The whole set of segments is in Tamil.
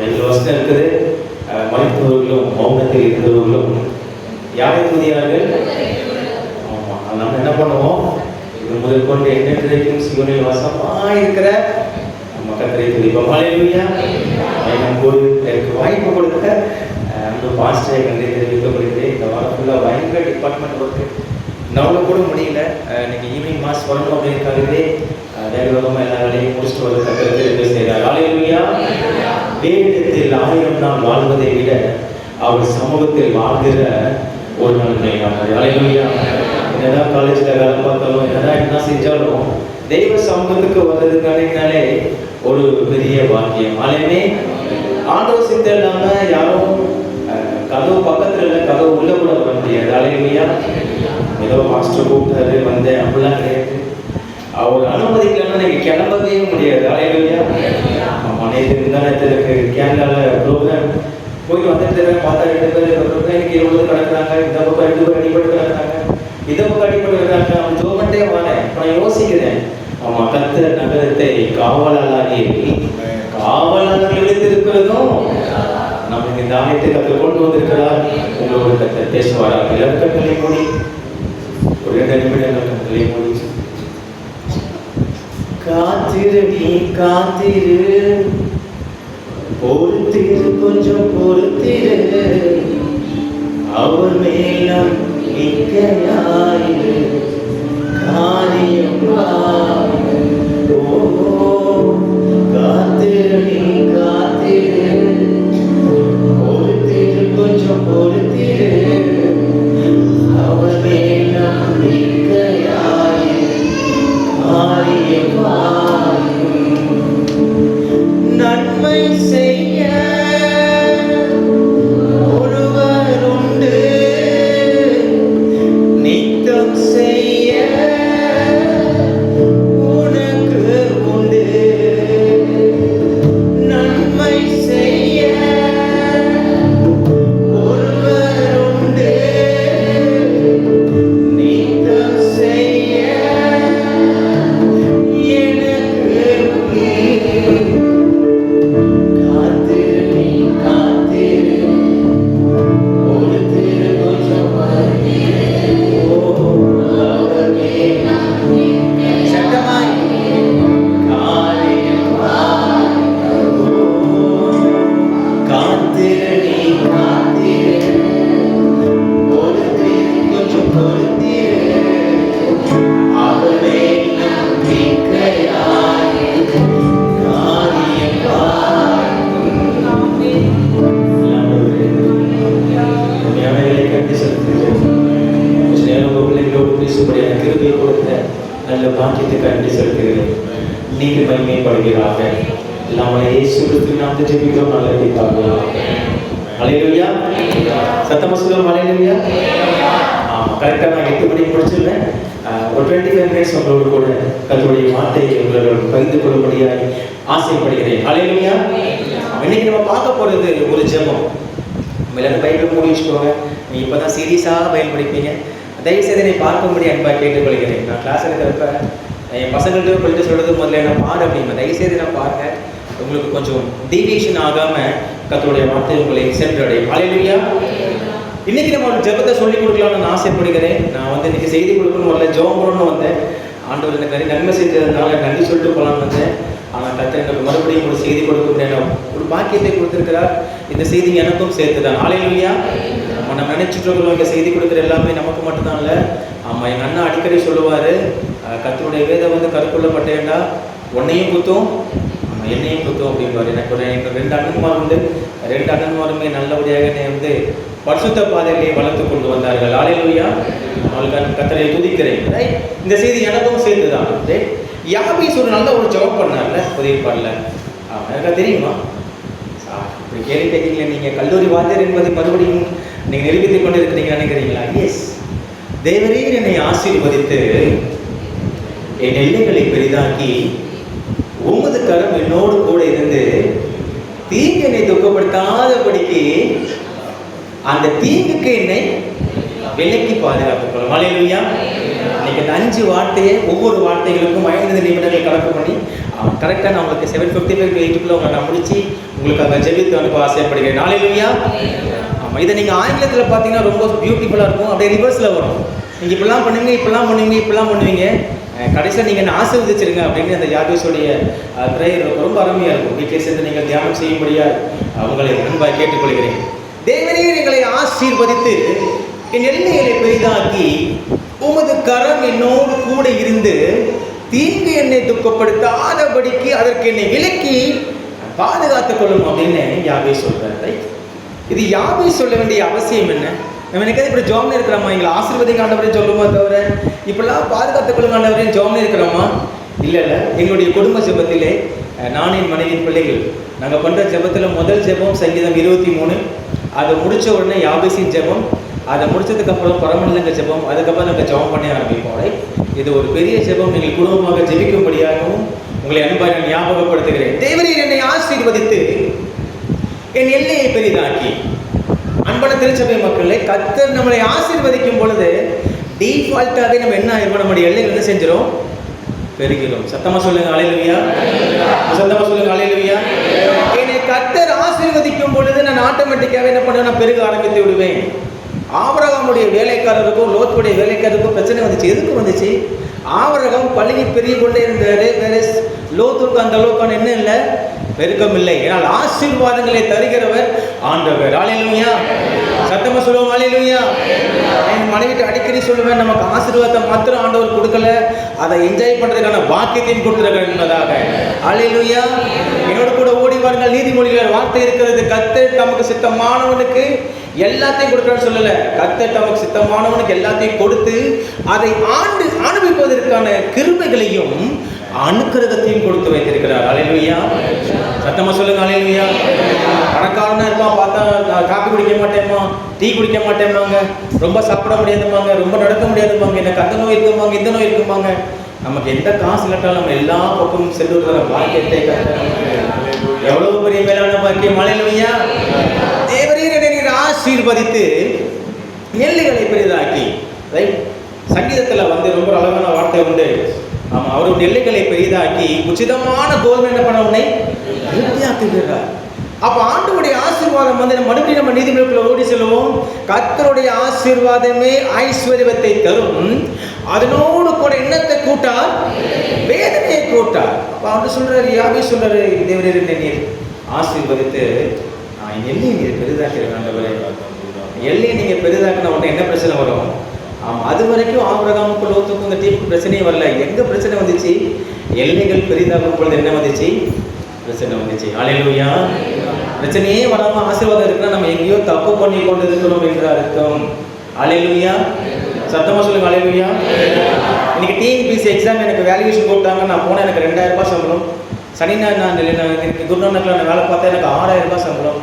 ரெண்டு வசனம் இருக்குது. மருத்துவர்களும் மௌனத்தில் இருந்தவர்களும் யாரை துதியார்கள்? ஆமாம், நம்ம என்ன பண்ணுவோம்? இது முதல் கொண்டு என்னென்றைக்கும் சிவனில் வசமாக இருக்கிற நம்ம கர்த்தரை துதிப்போம். ஹல்லேலூயா. எனக்கு வாய்ப்பு கொடுத்த அந்த பாஸ்டரை கண்டே தெரிவிக்கப்படுகிறேன். இந்த வாரம் ஃபுல்லாக பயங்கர டிபார்ட்மெண்ட் ஒர்க்கு, நம்மளால கூட முடியல. இன்னைக்கு ஈவினிங் மாஸ் வரணும் அப்படிங்கிறதுக்காகவே வேகமாக எல்லா வேலையும் முடிச்சுட்டு வந்து கர்த்தருக்கு என்ன செய்கிறார்? ஹல்லேலூயா. வேதத்தில் 1000 நாள் வாழ்வதை விட அவர் சமூகத்தில் வாழ்கிற ஒரு நாள் மேலானது. ஹல்லேலூயா. என்னதான் காலேஜில் வேலை பார்த்தாலும் என்னதான் என்ன செஞ்சாலும் தெய்வ சமூகத்துக்கு வர்றதுக்கானே ஒரு பெரிய பாக்கியம். ஆலையுமே ஆண்டவர் சித்தம் இல்லாமல் யாரும் கதவு பக்கத்தில் இல்லை, கதவு உள்ள கூட வர முடியாது. ஹல்லேலூயா. ஏதோ மாஸ்டர் கூப்பிட்டாரு வந்தேன் அப்படிலாம் கிடையாது. அவர் அனுமதிக்கலன்னா நீங்கள் கிளம்பவே முடியாது. ஹல்லேலூயா. நேற்று முந்தானத்திற்கு கேரளாவில் ப்ரோக்ராம் போய் வந்துட்டு பார்த்தா 2 பேர் எனக்கு 20 கிடக்குறாங்க, இந்த பக்கம் 2 பேர் அடிப்பட்டு கிடக்குறாங்க, இந்த பக்கம் அடிப்பட்டு கிடக்குறாங்க. அவன் ஜோமண்டே வரேன். இப்போ நான் யோசிக்கிறேன், அவன் கர்த்தர் நகரத்தை காவலாளர்கள் விடுத்திருக்கிறதும் நமக்கு இந்த ஆலயத்தை கற்றுக் கொண்டு வந்திருக்கிறார். உங்களோட கர்த்தர் பேசுவாராக. இலக்கங்களை மூடி ஒரு 2 நிமிடங்கள் கண்களை மூடி காத்திரு, நீ காத்திரு, பொறுத்திரு, கொஞ்சம் பொறுத்திரு, அவர் மேலும் மிக்கையாயிரு, காரியம் காத்திரு, நீ காத்திரு, பொறுத்திரு, கொஞ்சம் பொறுத்திரு, அவர் மேலும் மிக்கையாயிரு, காரியம் நன்மை செய்ய ஒருவர் உண்டு, நித்தம் செய்ய உனக்கு உண்டு. நன்மை செய்ய ஒருவர் உண்டு, நித்தம் செய்ய நல்ல பாக்கியத்துக்கு அன்பு செலுத்துகிறேன். நீங்கள் மகிமைப்படுவீராக. நம்மளை இயேசு கிறிஸ்துவின் நாமத்தில் ஜெபிக்கிறோம் நல்ல பிதாவே. ஹல்லேலூயா. சத்தமா சொல்லுங்க ஹல்லேலூயா. கரெக்டாக நான் 8 மணிக்கு முடிச்சிருந்தேன். ஒரு 25 மினிட்ஸ் உங்களோடு கூட கர்த்தருடைய வார்த்தையை உங்களோட பகிர்ந்து கொள்ளும்படியாக ஆசைப்படுகிறேன். ஹல்லேலூயா. இன்னைக்கு நம்ம பார்க்க போகிறது ஒரு ஜெபம். எல்லாரும் பைபிள் மூடி வச்சுக்கோங்க. நீங்கள் இப்போ தான் சீரியஸாக பைபிள் படிப்பீங்க. தயவுசெய்து என்னை பார்க்கும்படி அன்பாக கேட்டுக்கொள்கிறேன். நான் கிளாஸ் எடுக்கிறப்ப என் பசங்கள்கிட்ட கொஞ்சம் சொல்கிறது முதல்ல என்ன பாரு அப்படிங்க. தயவுசெய்து நான் பாருங்க, உங்களுக்கு கொஞ்சம் டீவியேஷன் ஆகாமல் கர்த்தருடைய வார்த்தை உங்களை சென்றடையும். ஹல்லேலூயா. இன்னைக்கு நம்ம ஒரு ஜெபத்தை சொல்லிக் கொடுக்கலாம்னு நான் ஆசைப்படுகிறேன். நான் வந்து இன்னைக்கு செய்தி கொடுக்கணும் வரல, ஜெபம் பண்ணணும்னு வந்தேன். ஆண்டவர் எனக்கு நன்மை செஞ்சதுனால நன்றி சொல்லிட்டு போகலான்னு வந்தேன். ஆனால் கர்த்தர் எனக்கு மறுபடியும் ஒரு செய்தி கொடுக்க முடியாது, ஒரு பாக்கியத்தை கொடுத்திருக்கிறார். இந்த செய்தி எனக்கும் சேர்த்து தான். ஹல்லேலூயா. நம்ம நினைச்சிட்டு இருக்கிறோம் இங்கே செய்தி கொடுக்குற எல்லாமே நமக்கு மட்டும்தான் இல்லை. ஆமாம், எங்கள் அண்ணா அடிக்கடி சொல்லுவார், கர்த்தருடைய வேதம் வந்து கருக்குள்ளப்பட்டேன்டா உன்னையும் குத்தும் என்னையும் குத்தும் அப்படின்வார். எனக்கு ஒரு 2 அண்ணன்மார் உண்டு. 2 அண்ணன்மாருமே நல்லபடியாக என்னை வந்து பரிசுத்த பாதையிலேயே வளர்த்து கொண்டு வந்தார்கள். ஹல்லேலூயா. அவங்களுக்கு கர்த்தரை துதிக்கிறேன். இந்த செய்தி எனக்கும் சேர்த்து தான். யாபீஸ் ஒரு நல்ல ஒரு ஜெபம் பண்ணார்ல புதிய பாடல, எனக்கு தெரியுமா? இப்படி கேள்வி கேட்கல. நீங்கள் கல்லூரி வாத்தியர் என்பதை மறுபடியும் நீங்கள் நிரூபித்துக் கொண்டு இருக்கிறீங்க நினைக்கிறீங்களா? எஸ். தேவரீர் என்னை ஆசீர்வதித்து என் எல்லைகளை பெரிதாக்கி உமது கரம் என்னோடு கூட இருந்து தீங்கு என்னை துக்கப்படுத்தாதபடிக்கு அந்த தீங்குக்கு என்னை விலக்கி பாதுகாத்துக் கொள்ளும். ஹல்லேலூயா. இன்னைக்கு இந்த 5 வார்த்தையை ஒவ்வொரு வார்த்தைகளுக்கும் 5 நிமிடங்கள் கணக்கு பண்ணி கரெக்டாக நான் உங்களுக்கு 7:55 to 8 உங்களை நான் முடிச்சு உங்களுக்கு அங்கே ஜெபித்து அனுப்ப ஆசைப்படுகிறேன். ஹல்லேலூயா. ஆமாம், இதை நீங்கள் ஆங்கிலத்தில் பார்த்தீங்கன்னா ரொம்ப பியூட்டிஃபுல்லாக இருக்கும். அப்படியே ரிவர்ஸில் வரும். நீங்கள் இப்படிலாம் பண்ணுவீங்க, இப்படிலாம் பண்ணுவீங்க, இப்படிலாம் பண்ணுவீங்க, கடைசியில் நீங்கள் என்ன ஆசீர்வதிச்சிருங்க அப்படின்னு அந்த யாபேசுடைய ப்ரேயர் ரொம்ப அருமையாக இருக்கும். வீட்டில் சேர்ந்து நீங்கள் தியானம் செய்யும்படியாக அவங்களை அன்பாக கேட்டுக்கொள்கிறேன். தேவனே எங்களை ஆசீர்வதித்து என் எல்லைகளை பெரிதாக்கி உமது கரம் என்னோடு கூட இருந்து தீங்கு என்னை துக்கப்படுத்தாதபடிக்கு அதற்கு என்னை விலக்கி பாதுகாத்துக் கொள்ளும் அப்படின்னு யாபே சொல்றாரு. இது யாபே சொல்ல வேண்டிய அவசியம் என்ன? நம்ம எனக்கு இப்படி ஜோம்னு இருக்கிறோமா? எங்களை ஆசீர்வதிங்க ஆண்டவரே சொல்லுமா தவிர இப்பெல்லாம் பாதுகாத்துக் கொள்ளும் ஆண்டவரே ஜோம்னு இருக்கிறோமா? இல்லை. எங்களுடைய குடும்ப ஜெபத்திலே நான் என் மனைவியின் பிள்ளைகள் நாங்கள் பண்ணுற ஜெபத்தில் முதல் ஜெபம் சங்கீதம் 23. அதை முடித்த உடனே யாபேசின் ஜெபம், அதை முடிச்சதுக்கப்புறம் பரமநிலங்க ஜெபம், அதுக்கப்புறம் நாங்கள் ஜெபம் பண்ணி ஆரம்பிப்போம். இது ஒரு பெரிய ஜெபம். நீங்கள் குடும்பமாக ஜெபிக்கும்படியாகவும் உங்களை அன்பாக நான் ஞாபகப்படுத்துகிறேன். தேவரீர் என்னை ஆசீர்வதித்து என் எல்லையை பெரிதாக்கி. அன்பான திருச்சபை மக்களே, கர்த்தர் நம்மளை ஆசீர்வதிக்கும் பொழுது டிஃபால்ட்டாகவே நம்ம என்ன ஆயிரம் நம்முடைய எல்லைகள் என்ன செஞ்சிடும்? பெருகிறோம். சத்தமா சொல்லுங்க ஹல்லேலூயா. சத்தமா சொல்லுங்க ஹல்லேலூயா. என்னை கர்த்தர் ஆசீர்வதிக்கும் பொழுது நான் ஆட்டோமேட்டிக்காகவே என்ன பண்ணுவேன்? நான் பெருக ஆரம்பித்து விடுவேன். ஆபிரகாமுடைய வேலைக்காரருக்கும் லோத்துடைய வேலைக்காரருக்கும் பிரச்சனை வந்துச்சு. எதுக்கு வந்துச்சு? ஆபிரகாம் பள்ளிக்கு பெரிய கொண்டே இருந்தாரு. வேற லோத்துக்கு அந்த அளவுக்கான என்ன இல்லை, பெருக்கம் இல்லை. ஏன்னால் ஆசீர்வாதங்களை தருகிறவர் ஆண்டவர். ஹல்லேலூயா. சத்தமா சொல்லுவோம் ஹல்லேலூயா. என் மனைவிட்டு அடிக்கடி சொல்லுவேன், நமக்கு ஆசீர்வாதத்தை மாத்திரம் ஆண்டவர் கொடுக்கல, அதை என்ஜாய் பண்றதுக்கான பாக்கியத்தையும் கொடுத்துருக்கார் என்பதாக. ஹல்லேலூயா. என்னோட கூட ஓடி வாருங்கள். நீதிமொழிகள் வார்த்தை இருக்கிறது, கர்த்தர் தமக்கு சித்தமானவனுக்கு எல்லாத்தையும் கொடுக்கணும்னு சொல்லல. கர்த்தர் தமக்கு சித்தமானவனுக்கு எல்லாத்தையும் கொடுத்து அதை ஆண்டு அனுபவிப்பதற்கான கிருபைகளையும் அனுக்கிரகத்தையும் கொடுத்து வைத்திருக்கிறார். ஹல்லேலூயா. சத்தமா சொல்லுங்க ஹல்லேலூயா. பணக்காரனா இருப்பான், பார்த்தா காபி குடிக்க மாட்டேம்மா, டீ குடிக்க மாட்டேம்பாங்க, ரொம்ப சாப்பிட முடியாதுமாங்க, ரொம்ப நடக்க முடியாதுமாங்க, எனக்கு அந்த நோய் இருக்குமாங்க, இந்த நோய் இருக்குமாங்க. நமக்கு எந்த காசு இல்லாட்டாலும் நம்ம எல்லா பக்கமும் சென்று வருகிற பாக்கியத்தை எவ்வளவு பெரிய மேலான பாக்கியம். ஹல்லேலூயா. தேவரீர் என்னை ஆசீர்வதித்து எல்லைகளை பெரிதாக்கி. ரைட், சங்கீதத்தில் ரொம்ப அழகான வார்த்தை உண்டு. ஆமாம், அவருடைய எல்லைகளை பெரிதாக்கி உச்சிதமான கோதுமை என்ன பண்ண உன்னை திருப்தியாக்குகிறார். அப்போ ஆண்டவருடைய ஆசீர்வாதம் நம்ம மறுபடியும் நம்ம நீதிமன்றத்தில் ஓடி செல்லுவோம். கர்த்தருடைய ஆசீர்வாதமே ஐஸ்வர்யத்தை தரும், அதனோடு கூட என்னத்தை கூட்டார்? வேதனையை கூட்டார். அப்போ அவர் சொல்றாரு, யாவே சொல்றாரு, தேவரீர் என்னை ஆசீர்வதித்து எல்லையை நீர் பெரிதாக்கிறேன் ஆண்டவரே. எல்லையை நீங்க பெரிதாக்கின உடனே என்ன பிரச்சனை வரும்? ஆமாம், அது வரைக்கும் ஆபிரகாமுக்கு லோத்துக்கும் இந்த டீமுக்கு பிரச்சனையே வரல. எங்கே பிரச்சனை வந்துச்சு? எல்லைகள் பெரிதாகும் பொழுது என்ன வந்துச்சு? பிரச்சனை வந்துச்சு. ஹல்லேலூயா. பிரச்சனையே வராமல் ஆசீர்வாதம் இருக்குன்னா நம்ம எங்கேயோ தப்பு பண்ணி கொண்டு இருக்கிறோம் என்ற அர்த்தம். ஹல்லேலூயா. சத்தமாக சொல்லுங்க ஹல்லேலூயா. இன்னைக்கு டிஎன்பிஎஸ்சி எக்ஸாம் எனக்கு வேல்யூவேஷன் போட்டாங்க. நான் போனேன், எனக்கு 2000 ரூபாய் சம்பளம். சனி நான் குருநானக்கில் நான் வேலை பார்த்தா எனக்கு 6000 ரூபாய் சம்பளம்.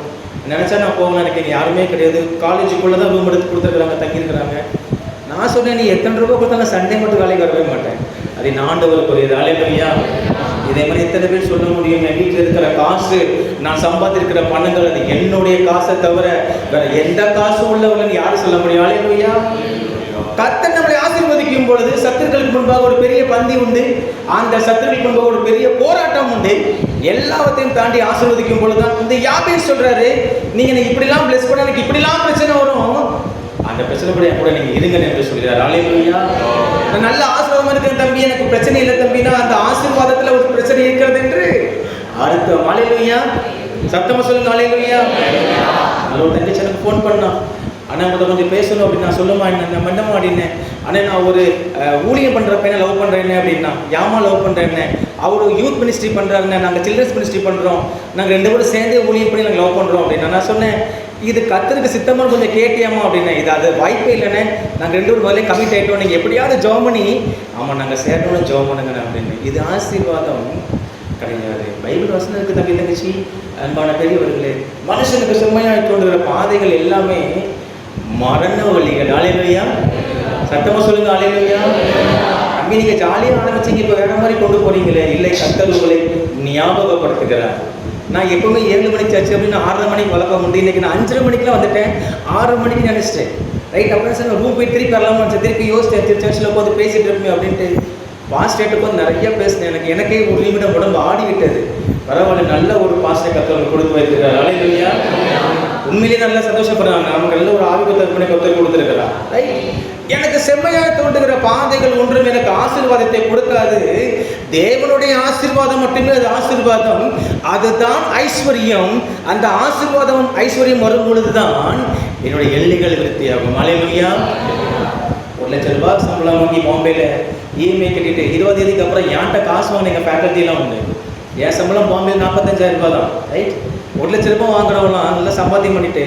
நினச்சா நான் போவேன், எனக்கு இங்கே யாருமே கிடையாது. காலேஜுக்குள்ளே தான் ரூம் எடுத்து கொடுத்துருக்குறாங்க, தங்கியிருக்கிறாங்க. நான் சொன்னேன், நீ எத்தனை ரூபாய் கொடுத்தாலும் சண்டே மட்டும் வேலைக்கு வரவே மாட்டேன். அது ஆண்டவருக்கு புரியுது. ஹல்லேலூயா. இதே மாதிரி எத்தனை பேர் சொல்ல முடியும்? என் வீட்டில் இருக்கிற காசு, நான் சம்பாதிக்கிற பணங்கள், அது என்னுடைய காசை தவிர வேற எந்த காசும் உள்ளவர்கள்னு யாரும் சொல்ல முடியும்? ஹல்லேலூயா. கர்த்தர் நம்மளை ஆசீர்வதிக்கும் பொழுது சத்துருக்களுக்கு முன்பாக ஒரு பெரிய பந்தி உண்டு. அந்த சத்துருக்களுக்கு முன்பாக ஒரு பெரிய போராட்டம் உண்டு. எல்லாவற்றையும் தாண்டி ஆசீர்வதிக்கும் பொழுதுதான் இந்த யாபேஸ் சொல்றாரு, நீங்க இப்படிலாம் பிளஸ் பண்ண எனக்கு இப்படிலாம் பிரச்சனை வரும், அந்த பிரச்சனை கூட நீங்க இருங்க என்று சொல்கிறார். ஹல்லேலூயா. நான் நல்ல ஆசீர்வாதமா இருக்கிறேன் தம்பி, எனக்கு பிரச்சனை இல்லை தம்பினா அந்த ஆசீர்வாதத்துல ஒரு பிரச்சனை இருக்கிறது என்று அர்த்தம். ஹல்லேலூயா. சத்தமா சொல்லுங்க ஹல்லேலூயா. நல்ல ஒரு தங்கச்சி எனக்கு ஃபோன் பண்ணா, அண்ணா கூட கொஞ்சம் பேசணும் அப்படின்னு. நான் சொல்லுமா என்ன மண்டமா அப்படின்னேன். அண்ணே நான் ஒரு ஊழியம் பண்ணுற பையனை லவ் பண்ணுறேன்னு அப்படின்னா. யாமா லவ் பண்ணுறேன்னு? அவர் யூத் மினிஸ்ட்ரி பண்ணுறாருண்ணே, நாங்கள் சில்ட்ரன்ஸ் மினிஸ்ட்ரி பண்ணுறோம், நாங்கள் 2 பேரும் சேர்ந்தே ஊழியம் பண்ணி நாங்கள் லவ் பண்ணுறோம் அப்படின்னா. நான் சொன்னேன், இது கர்த்தருக்கு சித்தமாக கொஞ்சம் கேட்டியாமா அப்படின்னா. இது அது வாய்ப்பே இல்லைண்ணே, நாங்கள் 2 பேரும் முதலே கமிட் ஆகிட்டோம், நீங்கள் எப்படியாவது ஜெபம் பண்ணி ஆமாம் நாங்கள் சேரணும்னு ஜெபம் பண்ணுங்கண்ணே அப்படின்னு. இது ஆசீர்வாதம் கிடையாது. பைபிள் வசனம் இருக்குது தம்பி தங்கச்சி, அன்பான பெரியவர்களே. மனுஷனுக்கு சுமையாக தோன்றுகிற பாதைகள் எல்லாமே மரண வழிகள். ஹல்லேலூயா. சத்தமா சொல்லுங்க ஹல்லேலூயா. அங்கே நீங்க ஜாலியாக ஆரம்பிச்சீங்க, இப்போ வேற மாதிரி கொண்டு போறீங்களே. இல்லை, கர்த்தர் உங்களை ஞாபகப்படுத்துகிறார். நான் எப்பவுமே 7 மணிக்கு சர்ச்சு அப்படின்னு 6:30 மணிக்கு வளர்க்க முடியும். இன்னைக்கு நான் 5:30 மணிக்கெலாம் வந்துட்டேன், 6 மணிக்கு நினைச்சிட்டேன். ரைட். அப்படின்னு சார் ரூம் போய் திருப்பி வரலாமா திருப்பி யோசிச்சு சர்ச்சில் உட்காந்து பேசிகிட்டு இருப்போம் அப்படின்ட்டு பாஸ்டேட்டு உட்காந்து நிறைய பேசினேன். எனக்கே ஒரு நிமிடம் உடம்பு ஆடி விட்டது. பரவாயில்ல, நல்ல ஒரு பாஸ்டை கத்தவங்க கொடுத்து வைத்திருக்கிறார். அல்லேலூயா. உண்மையிலேயே நல்லா சந்தோஷப்படுறாங்க. நமக்கு நல்ல ஒரு ஆவிக்குரிய தகப்பனை கத்தர் கொடுத்துருக்கிறார். ரைட். எனக்கு செம்மையாக தோன்றுகிற பாதைகள் ஒன்றும் எனக்கு ஆசீர்வாதத்தை கொடுக்காது. தேவனுடைய ஆசீர்வாதம் மட்டுமே அது ஆசீர்வாதம். அதுதான் ஐஸ்வர்யம். அந்த ஆசீர்வாதம் ஐஸ்வர்யம் வரும் பொழுதுதான் என்னுடைய எல்லைகள் விருத்தியாகும். அல்லேலூயா. 1 லட்சம் ரூபாய் சம்பளம் வாங்கி பாம்பேல இஎம்ஐ கட்டிட்டு 20 தேதிக்கு அப்புறம் என்கிட்ட காசு வாங்கின எங்கள் ஃபேக்கல்ட்டிலாம் உண்டு. என் சம்பளம் பாம்பேல 45,000 ரூபாய் தான். ரைட். 1 லட்சம் ரூபாய் வாங்குறவங்களாம் நல்லா சம்பாத்தியம் பண்ணிட்டு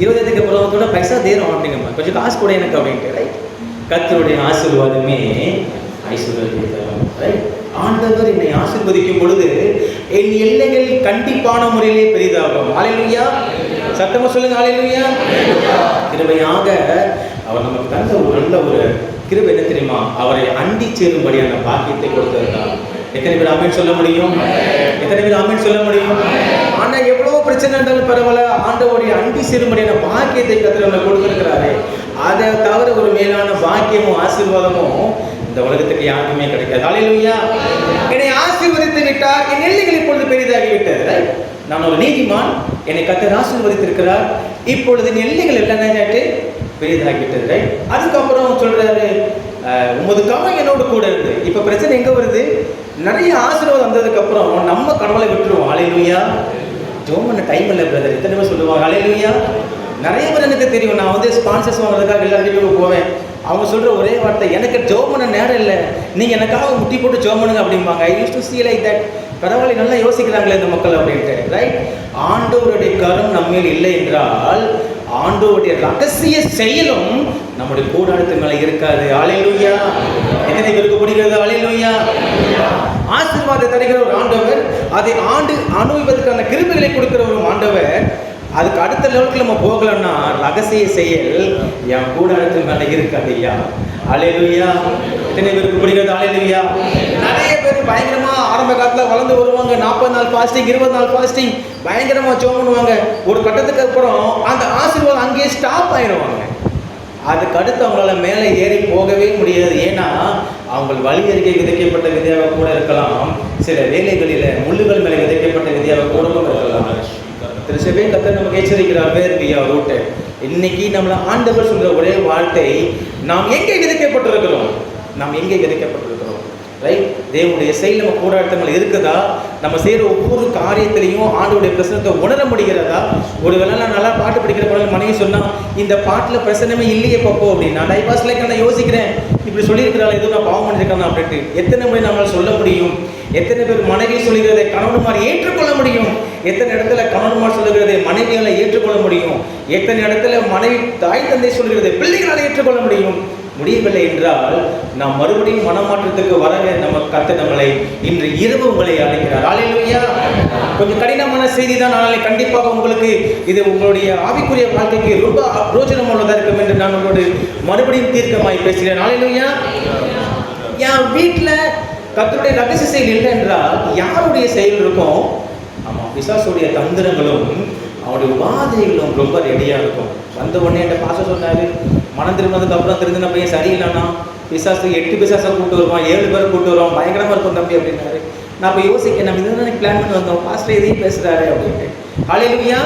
20 தேதிக்கு அப்புறம் கூட பைசா தேரும் அப்படிங்க, கொஞ்சம் காசு கூட எனக்கு அப்படின்ட்டு. ரைட். கர்த்தருடைய ஆசீர்வாதமே ஐஸ்வர்யத்தை தரும். ரைட். ஆண்டவர் என்னை ஆசீர்வதிக்கும் பொழுது என் எல்லைகள் கண்டிப்பான முறையிலே பெரிதாகும். அல்லேலூயா. சத்தமா சொல்லுங்க. அல்லேலூயா. கிருபையாக அவர் நமக்கு தந்த ஒரு நல்ல ஒரு கிருபை என்ன தெரியுமா? அவரை அண்டி சேரும்படியான பாக்கியத்தை கொடுத்திருந்தார். எத்தனை பேர் ஆமென் சொல்ல முடியும்? எத்தனை பேர் ஆமென் சொல்ல முடியும்? ஆனா எவ்வளவு பிரச்சனை இருந்தாலும் பரவாயில்ல, ஆண்டவருடைய அண்டி சேரும்படியான பாக்கியத்தை கர்த்தர் கொடுத்திருக்கிறாரு. அதை தவிர ஒரு மேலான பாக்கியமும் ஆசீர்வாதமும் இந்த உலகத்துக்கு யாருக்குமே கிடைக்காது. அல்லேலூயா. என்னை ஆசீர்வதித்து விட்டார், என் எல்லைகள் இப்பொழுது பெரிதாகி விட்டது. நான் ஒரு நீதிமான், என்னை கர்த்தர் ஆசீர்வதித்திருக்கிறார். இப்பொழுது என் எல்லைகள் என்ன பெரிதாகிட்டது. ரைட். அதுக்கப்புறம் சொல்றாரு, உமது கவனம் என்னோடு கூட இருந்து. இப்போ பிரச்சனை எங்கே வருது? நிறைய ஆசீர்வாதம் வந்ததுக்கப்புறம் நம்ம கடவுளை விட்டுருவோம். அல்லேலூயா. ஜோம் பண்ண டைம் இல்லை பிரதர். எத்தனை பேர் சொல்லுவாங்க அல்லேலூயா. நிறைய பேர் எனக்கு தெரியும். நான் வந்து ஸ்பான்சர்ஸ் வாங்குறதுக்காக எல்லாருக்கிட்டையும் போவேன். அவங்க சொல்கிற ஒரே வார்த்தை, எனக்கு ஜோம் பண்ண நேரம் இல்லை, நீங்கள் எனக்காக முட்டி போட்டு ஜோம் பண்ணுங்க அப்படிம்பாங்க. I use to see like that. பரவாயில்ல, நல்லா யோசிக்கிறாங்களே இந்த மக்கள் அப்படின்ட்டு. ரைட். ஆண்டவருடைய கரம் நம்மேல் இல்லை என்றால் ஆண்டவருடைய ரகசிய செயலும் நம்முடைய கூடாரத்து மேலே இருக்காது. அல்லேலூயா. எத்தனை பேருக்கு பிடிக்கிறது? அல்லேலூயா. ஆசீர்வாதத்தை தருகிற ஒரு ஆண்டவர், அதை அனுபவிப்பதற்கான கிருபைகளை கொடுக்கிற ஒரு ஆண்டவர். அதுக்கு அடுத்த லெவலுக்கு நம்ம போகலன்னா ரகசிய செயல் என் கூடாரத்து மேலே இருக்காது. ஐயா. அல்லேலூயா. எத்தனை பேருக்கு பிடிக்கிறது? அல்லேலூயா. நிறைய பேர் பயங்கரமா ஆரம்ப காலத்தில் வளர்ந்து வருவாங்க. 40 நாள் ஃபாஸ்டிங், 20 நாள் ஃபாஸ்டிங், பயங்கரமா ஜெபம் பண்ணுவாங்க. ஒரு கட்டத்துக்கு அப்புறம் அந்த ஆசீர்வாதம் அங்கேயே ஸ்டாப் ஆயிடுவாங்க. அதுக்கு அடுத்து அவங்களால மேலே ஏறி போகவே முடியாது. ஏன்னா அவங்க வழி அருகே விதைக்கப்பட்ட விதையாக கூட இருக்கலாம். சில வேலைகளில் முள்ளுகள் மேலே விதைக்கப்பட்ட விதையாக கூடவும் இருக்கலாம். திருச்சபை கர்த்தர் நமக்கு எச்சரிக்கிறார். Where we are rooted. இன்னைக்கு நம்மளை ஆண்டவர் சொல்ற ஒரே வார்த்தை, நாம் எங்கே விதைக்கப்பட்டிருக்கிறோம்? நாம் எங்கே விதைக்கப்பட்டிருக்கிறோம்? ரைட். தேவனுடைய செயல் நம்ம கூடாரத்தங்கள் இருக்குதா? நம்ம செய்கிற ஒவ்வொரு காரியத்திலையும் ஆண்டவருடைய பிரசனத்தை உணர முடிகிறதா? ஒரு வேளை நான் நல்லா பாட்டு படிக்கிற பொழுது மனைவி சொன்னால், இந்த பாட்டில் பிரசனமே இல்லையே பப்போ அப்படின்னா, நான் டைபாஸ் லைக் நான் யோசிக்கிறேன், இப்படி சொல்லியிருக்கிறாள், எதுவும் நான் பாவம் பண்ணியிருக்கேன் அப்படின்ட்டு. எத்தனை முறை நம்மளால் சொல்ல முடியும்? எத்தனை பேர் மனைவி சொல்லுகிறதை கணவன்மார் ஏற்றுக்கொள்ள முடியும்? எத்தனை இடத்துல கணவன்மார் சொல்லுகிறதை மனைவியால் ஏற்றுக்கொள்ள முடியும்? எத்தனை இடத்துல மனைவி தாய் தந்தை சொல்லுகிறதை பிள்ளைகளால் ஏற்றுக்கொள்ள முடியும்? முடியவில்லை என்றால் நாம் மறுபடியும் மனமாற்றத்துக்கு வரவே நம்ம கர்த்தர் நம்மளை இன்று இரவு உங்களை அழைக்கிறார். அல்லேலூயா. கொஞ்சம் கடினமான செய்தி தான், ஆனால் கண்டிப்பாக உங்களுக்கு இது உங்களுடைய ஆவிக்குரிய வாழ்க்கைக்கு ரொம்ப பிரோஜனமானதாக இருக்கும் என்று நான் உங்களோடு மறுபடியும் தீர்க்கமாய் பேசுகிறேன். அல்லேலூயா. என் வீட்டில் கர்த்தருடைய ரகசிய செயல் இல்லை என்றால் யாருடைய செயல் இருக்கும்? ஆமாம், பிசாசுடைய தந்திரங்களும் அவனுடைய உபாதைகளும் ரொம்ப ரெடியாக இருக்கும். வந்த உடனே என்கிட்ட பாச சொன்னார், மனம் திரும்பினதுக்கு அப்புறம் தெரிஞ்சின பையன் சரியில்லைன்னா பிசாசு 8 பிசாசை கூப்பிட்டு வருவான், 7 பேரை கூப்பிட்டு வருவான், பயங்கரமாக இருக்கும் தம்பி அப்படின்னாரு. நான் இப்போ யோசிக்க, நம்ம இதுதான் பிளான் பண்ணி வந்தோம், பாஸ்டர் எதையும் பேசுகிறாரு அப்படின்ட்டு. அல்லேலூயா.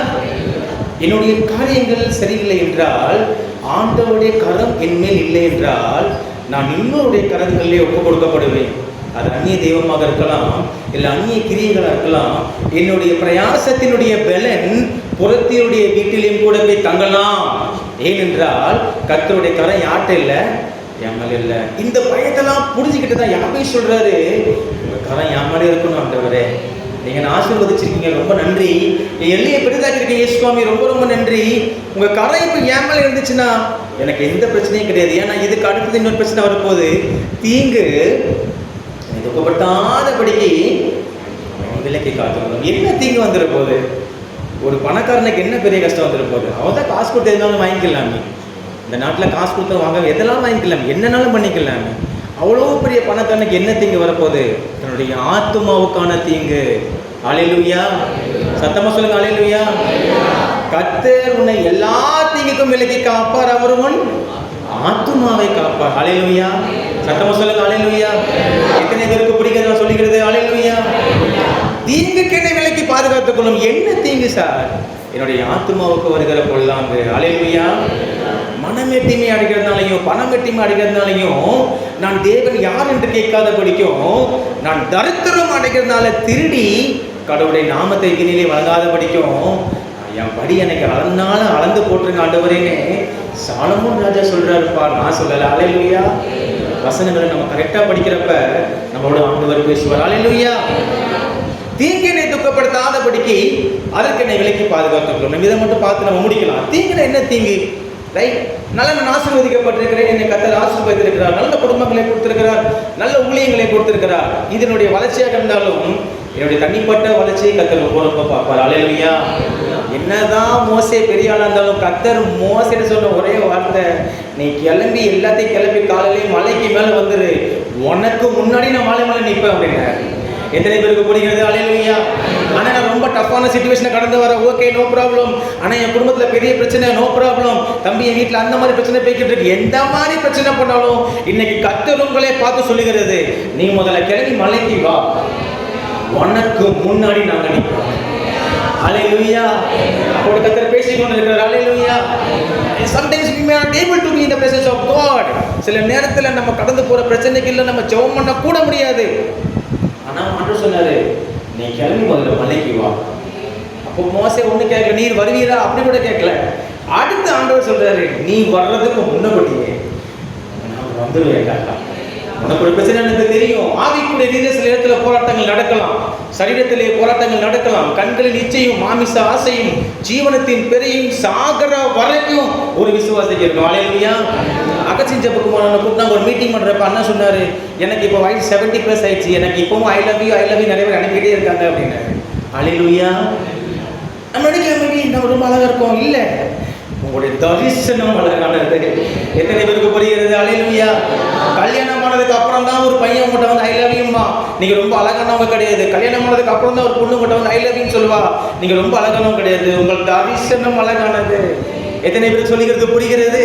என்னுடைய காரியங்கள் சரியில்லை என்றால், ஆண்டவருடைய கரம் என்மேல் இல்லை என்றால், நான் இன்னொருடைய கரங்களிலே ஒப்பு கொடுக்கப்படுவேன். அது அந்நிய தெய்வமாக இருக்கலாம், இல்லை அந்நிய கிரியைகளாக இருக்கலாம். என்னுடைய பிரயாசத்தினுடைய பலன் புறத்தினுடைய வீட்டிலையும் கூட போய் தங்கலாம். ஏனென்றால் கர்த்தருடைய கரம் யார்கிட்ட இல்லை? என் மேலே இல்லை. இந்த பயத்தெல்லாம் புரிஞ்சுக்கிட்டு தான் யாருமே சொல்றாரு, உங்கள் கரம் என் மேலே இருக்கணும் ஆண்டவரே, நீங்கள் நான் ஆசீர்வதிச்சிருக்கீங்க, ரொம்ப நன்றி. என் எல்லையை பெரிதாக்கிருக்கீங்க சுவாமி, ரொம்ப ரொம்ப நன்றி. உங்கள் கரம் இப்போ என் மேலே இருந்துச்சுன்னா எனக்கு எந்த பிரச்சனையும் கிடையாது. ஏன்னா இதுக்கு அடுத்தது இன்னொரு பிரச்சனை வரப்போகுது. தீங்கு துக்கப்பட்டாதபடிக்கு விலக்கி காத்துக்கணும். என்ன தீங்கு வந்துட போகுது? ஒரு பணக்காரனுக்கு என்ன பெரிய கஷ்டம் வந்துட போகுது? அவன் தான் காசு கொடுத்து எதுனாலும் வாங்கிக்கலாமே. இந்த நாட்டில் காசு கொடுத்து வாங்க எதெல்லாம் வாங்கிக்கலாம், என்னன்னாலும் பண்ணிக்கலாமே. அவ்வளோ பெரிய பணக்காரனுக்கு என்ன தீங்கு வரப்போகுது? தன்னுடைய ஆத்துமாவுக்கான தீங்கு. அல்லேலூயா. சத்தமாக சொல்லுங்க. அல்லேலூயா. கர்த்தர் உன்னை எல்லா தீங்குக்கும் விலக்கி காப்பார், அவர் உன் ஆத்துமாவை காப்பார். ஹல்லேலூயா. சத்தமா சொல்லுங்க ஹல்லேலூயா. எத்தனை பேருக்கு பிடிக்கிறதா சொல்லிக்கிறது ஹல்லேலூயா. தீங்குக்கு என்னை விலக்கி பாதுகாத்துக் கொள்ளும். என்ன தீங்கு சார்? என்னுடைய ஆத்துமாவுக்கு வருகிற பொல்லாங்கு. ஹல்லேலூயா. மனமெட்டிமை அடைகிறதுனாலையும் பணமெட்டிமை அடைகிறதுனாலையும் நான் தேவன் யார் என்று கேட்காத படிக்கும், நான் தரித்திரம் அடைகிறதுனால திருடி கடவுளுடைய நாமத்தை கிணிலே வழங்காத படிக்கும், என் படி எனக்கு அளந்து போட்டுருங்க ஆண்டவரேன்னு சாலமோன் ராஜா சொல்றாருப்பா, நான் சொல்லல. ஹல்லேலூயா. வசனங்களை நம்ம கரெக்டா படிக்கிறப்ப நம்மளோட ஆண்டவர் பேசுவார். ஹல்லேலூயா. தீங்கினை துக்கப்படுத்தாதபடிக்கு அதற்கு என்னை விலக்கி பாதுகாத்துக்கணும். நம்ம இதை மட்டும் பார்த்து நம்ம முடிக்கலாம். தீங்குனா என்ன தீங்கு? ரைட். நல்ல நான் ஆசீர்வதிக்கப்பட்டிருக்கிறேன், என்னை கர்த்தர் ஆசீர்வதித்திருக்கிறார், நல்ல குடும்பங்களை கொடுத்திருக்கிறார், நல்ல ஊழியங்களை கொடுத்திருக்கிறார். இதனுடைய வளர்ச்சியாக இருந்தாலும் என்னுடைய தனிப்பட்ட வளர்ச்சியை கர்த்தர் ரொம்ப பார்ப்பார். ஹல்லேலூயா. என்னதான் மோசே பெரிய ஆளா இருந்தாலும் கர்த்தர் மோசேன்னு சொன்ன ஒரே வார்த்தை, நீ கிளம்பி எல்லாத்தையும் கிளம்பி காலையிலேயே மலைக்கு மேல வந்துரு, உனக்கு முன்னாடி நான் மலை மேல நிற்பேன் அப்படின்னாரு. எத்தனை பேருக்கு புரிகிறது? ஹல்லேலூயா. ஆனா நான் ரொம்ப டஃப்பான சிச்சுவேஷனை கடந்து வர, ஓகே நோ ப்ராப்ளம். ஆனா என் குடும்பத்துல பெரிய பிரச்சனை, நோ ப்ராப்ளம். தம்பி என் வீட்டுல அந்த மாதிரி பிரச்சனை போய்கிட்டு இருக்கு. எந்த மாதிரி பிரச்சனை பண்ணாலும் இன்னைக்கு கர்த்தர் உங்களே பார்த்து சொல்லுகிறது, நீ முதல்ல கிளம்பி மலைக்கு வா, உனக்கு முன்னாடி நாங்க நிற்போம். ஹல்லேலூயா. அப்போ கர்த்தர் பேசிக் கொண்டிருக்கிறார். ஹல்லேலூயா. Sometimes we may not able to be in the presence of God. சில நேரத்துல நம்ம கடந்து போற பிரச்சனைக்கு இல்ல நம்ம ஜெபம் பண்ண கூட முடியாது. ஆனா ஆண்டவர் சொன்னாரு, நீ கிளம்பி முதல்ல மலைக்கு வா. அப்போ மோசே ஒண்ணு கேட்கல, நீர் வருவீரா அப்படி கூட கேட்கல. அடுத்து ஆண்டவர் சொல்றாரு, நீ வர்றதுக்கு முன்னபடியே நான் வந்துருவேன். உனக்கு ஒரு பிரச்சனை எனக்கு தெரியும். ஆவிக்குரிய ரீதியில் சில இடத்துல போராட்டங்கள் நடக்கலாம், சரீரத்திலே போராட்டங்கள் நடக்கலாம். கண்களின் இச்சையும் மாமிச ஆசையும் ஜீவனத்தின் பெரியும் சாகர வரைக்கும் ஒரு விசுவாசிக்கு இருக்கும். ஹல்லேலூயா. அகச்சின் ஜெபத்துக்கு கூப்பிட்டாங்க, ஒரு மீட்டிங் பண்றப்ப அண்ணா சொன்னாரு, எனக்கு இப்போ வயசு 70+ ஆயிடுச்சு, எனக்கு இப்பவும் ஐ லவ் யூ நிறைய பேர் அனுப்பிக்கிட்டே இருக்காங்க அப்படின்னாரு. ஹல்லேலூயா. நம்ம நினைக்கிறோம் நம்ம ரொம்ப அழகா இருக்கோம். இல்ல, உங்களுடைய தரிசனம் அழகானது. எத்தனை பேருக்கு புரிகிறது? ஹல்லேலூயா. கல்யாணம் ஆனதுக்கு அப்புறம் தான் ஒரு பையன் உங்கள்கிட்ட வந்து ஐ லவ் யூமா, நீங்க ரொம்ப அழகானவங்க கிடையாது. கல்யாணம் ஆனதுக்கு அப்புறம் தான் ஒரு பொண்ணு உங்கள்கிட்ட வந்து ஐ லவ் யூன்னு சொல்லுவா, நீங்க ரொம்ப அழகானவங்க கிடையாது. உங்கள் தரிசனம் அழகானது. எத்தனை பேருக்கு சொல்லிக்கிறது புரிகிறது?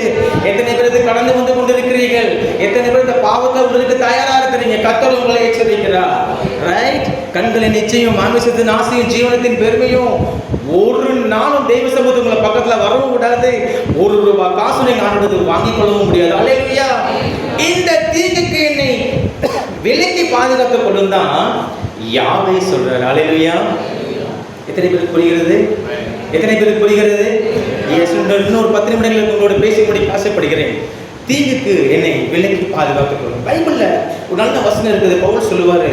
எத்தனை பேருக்கு கடந்து வந்து கொண்டிருக்கிறீர்கள்? எத்தனை பேர் இந்த பாவத்தை உங்களுக்கு தயாரா இருக்கிறீங்க? கர்த்தர் உங்களை எச்சரிக்கிறார். ரைட். கண்களின் நிச்சயம் மாமிசத்தின் ஆசையும் ஜீவனத்தின் பெருமையும் ஒரு நாளும் தெய்வ சமூகத்தை உங்களை பக்கத்துல வரவும் கூடாது. ₹1 காசு நீங்க ஆனது வாங்கிக் கொள்ளவும் முடியாது. ஹல்லேலூயா. இந்த தீங்குக்கு என்னை விலக்கி பாதுகாத்துக் கொள்ளும் தான் யாவே சொல்றார். ஹல்லேலூயா. எத்தனை பேருக்கு புரிகிறது? எத்தனை பேருக்கு புரிகிறது? இன்னொரு 10 நிமிடங்களுக்கு உங்களோட பேசி முடிக்க ஆசைப்படுகிறேன். தீங்குக்கு என்னை விலக்கி பாதுகாத்துக் கொள்ளும். பைபிள்ல ஒரு நல்ல வசனம் இருக்குது. பவுல் சொல்லுவாரு,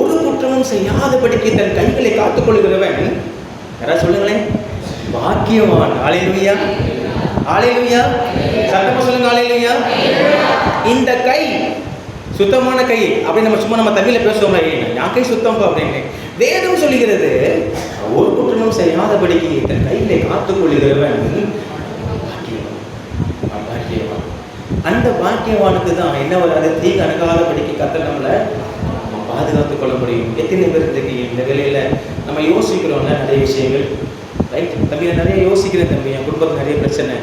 ஒரு குற்றமும் செய்யாதபடிக்கு தன் கைகளை காத்துக் கொள்கிறவன், யாராவது சொல்லுங்களேன், பாக்கியவான். ஹல்லேலூயா. ஹல்லேலூயா. சத்தமா சொல்லுங்க ஹல்லேலூயா. இந்த கை சுத்தமான கை அப்படி நம்ம தமிழ்ல பேசுவோம், என் கை சுத்தம் அப்படின்னு. வேதம் சொல்லுகிறது, ஒரு குற்றமும் செய்யாதபடிக்கு தன் கையிலே காத்துக் கொள்கிறவன் பாக்கியவான். அந்த பாக்கியவானுக்கு தான் என்ன வராது, தீங்கு அணுகாதபடிக்கு கர்த்தர் நம்மளை பாதுகாத்துக் கொள்ள முடியும். எத்தனை பேர் இந்த வேலையில நம்ம யோசிக்கிறோம்ல நிறைய விஷயங்கள். ரைட். தம்பி நான் நிறைய யோசிக்கிறேன் தம்பி, என் குடும்பத்துக்கு நிறைய பிரச்சனை,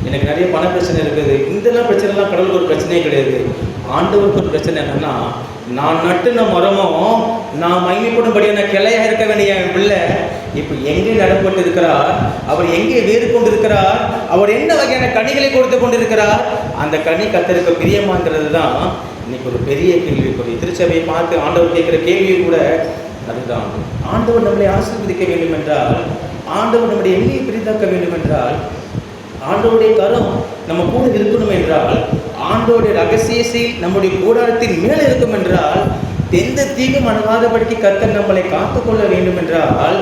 எனக்கு நிறைய பண பிரச்சனை இருக்குது. இதெல்லாம் பிரச்சனைலாம் கடவுளுக்கு ஒரு பிரச்சனையே கிடையாது. ஆண்டவருக்கு ஒரு பிரச்சனை என்னன்னா, நான் நட்டுன மரமும் நான் மகிமைப்படும்படியான கிளையா இருக்க வேண்டிய என் பிள்ளை இப்போ எங்கே நடப்பட்டு இருக்கிறார், அவர் எங்கே வேறு கொண்டிருக்கிறார், அவர் என்ன வகையான கனிகளை கொடுத்து கொண்டிருக்கிறார், அந்த கனி கர்த்தருக்கு பிரியமாங்கிறது தான் இன்னைக்கு ஒரு பெரிய கேள்விக்குறி. திருச்சபையை பார்த்து ஆண்டவர் கேட்கிற கேள்வி கூட அதுதான். ஆண்டவர் நம்மளை ஆசீர்வதிக்க வேண்டும் என்றால், ஆண்டவர் நம்முடைய எண்ணியை பெரிதாக்க வேண்டும் என்றால், ஆண்டவருடைய கரம் நம்ம கூட இருக்கணும் என்றால், ஆண்டவருடைய ரகசியத்தை நம்முடைய கூடாரத்தின் மேலே இருக்கும் என்றால், எந்த தீங்கும் அணுகாதபடிக்கு கர்த்தர் நம்மளை காத்துக்கொள்ள வேண்டும் என்றால்,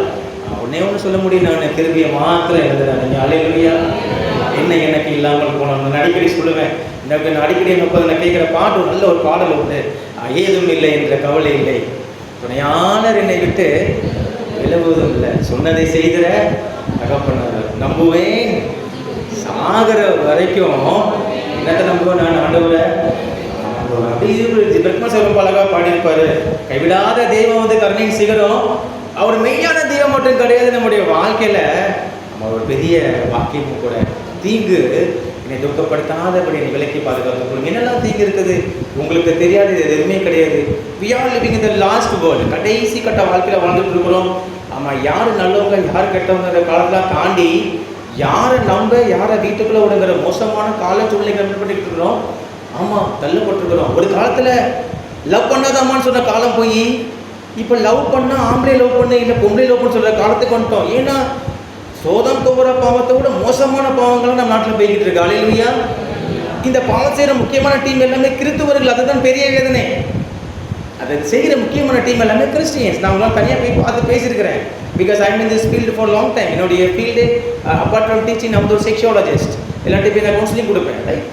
உடனே ஒன்று சொல்ல முடியும், நான் திரும்பிய மாத்திரம் எழுதுறேன். ஹல்லேலூயா. என்ன எனக்கு இல்லாமல் போனோம். நான் அடிக்கடி சொல்லுவேன், எனக்கு நான் அடிக்கடி நான் கேட்குற பாட்டு, நல்ல ஒரு பாடல் உண்டு, ஏதும் இல்லை என்ற கவலை இல்லை, துணையாளர் என்னை விட்டு விலகுவதும் இல்லை, சொன்னதை செய்கிற தகப்பனார் நம்புவேன் சாகிற வரைக்கும். என்னத்தை நம்புவேன் நான்? ஆண்டவரை அப்படி பெருமா சொல்லும் அழகா பாடியிருப்பாரு, கைவிடாத தெய்வம் வந்து கருணையின் சிகரம். அவர் மெய்யான தெய்வம் மட்டும் கிடையாது, நம்முடைய வாழ்க்கையில நம்ம ஒரு பெரிய வாக்கியமும் கூட. தீங்கு என்னை துக்கப்படுத்தாதபடி என்னை விலக்கி பாதுகாத்துக் கொள்ளும். என்னெல்லாம் தீங்கு இருக்குது உங்களுக்கு தெரியாது, இது எதுவுமே கிடையாது. we are living in the last world. கடைசி கட்ட வாழ்க்கையில் வாழ்ந்துட்டு இருக்கிறோம். ஆமாம், யார் நல்லவங்க யார் கெட்டவங்கிற காலத்தெலாம் தாண்டி யாரை நம்ப யாரை வீட்டுக்குள்ளே விடுங்கிற மோசமான கால சூழ்நிலைகள் பண்ணிட்டு இருக்கிறோம். ஆமாம், தள்ளப்பட்டிருக்கிறோம். ஒரு காலத்தில் லவ் பண்ணாதாமான்னு சொன்ன காலம் போய் இப்போ லவ் பண்ணால் ஆம்பளை லவ் பண்ண இல்லை பொம்பளை லவ் பண்ண சொல்கிற காலத்துக்கு வந்துட்டோம். ஏன்னா சோதம் கோபுர பாவத்தை விட மோசமான பாவங்கள்லாம் நம்ம நாட்டில் போய்கிட்டு இருக்கு. அல்லேலூயா. இந்த பாவம் செய்கிற முக்கியமான டீம் எல்லாமே கிறிஸ்துவர்கள். அதுதான் பெரிய வேதனை. அதை செய்கிற முக்கியமான டீம் எல்லாமே கிறிஸ்டியன்ஸ். நான் உங்களாம் தனியாக போய் பார்த்து பேசியிருக்கிறேன். Because I mean this field for long time. என்னுடைய ஃபீல்டு அப்பார்ட் ஃப்ரம் டீச்சிங் நான் ஒரு செக்ஷுவாலஜிஸ்ட். எல்லாத்தையும் போய் நான் கவுன்சிலிங் கொடுப்பேன். ரைட்,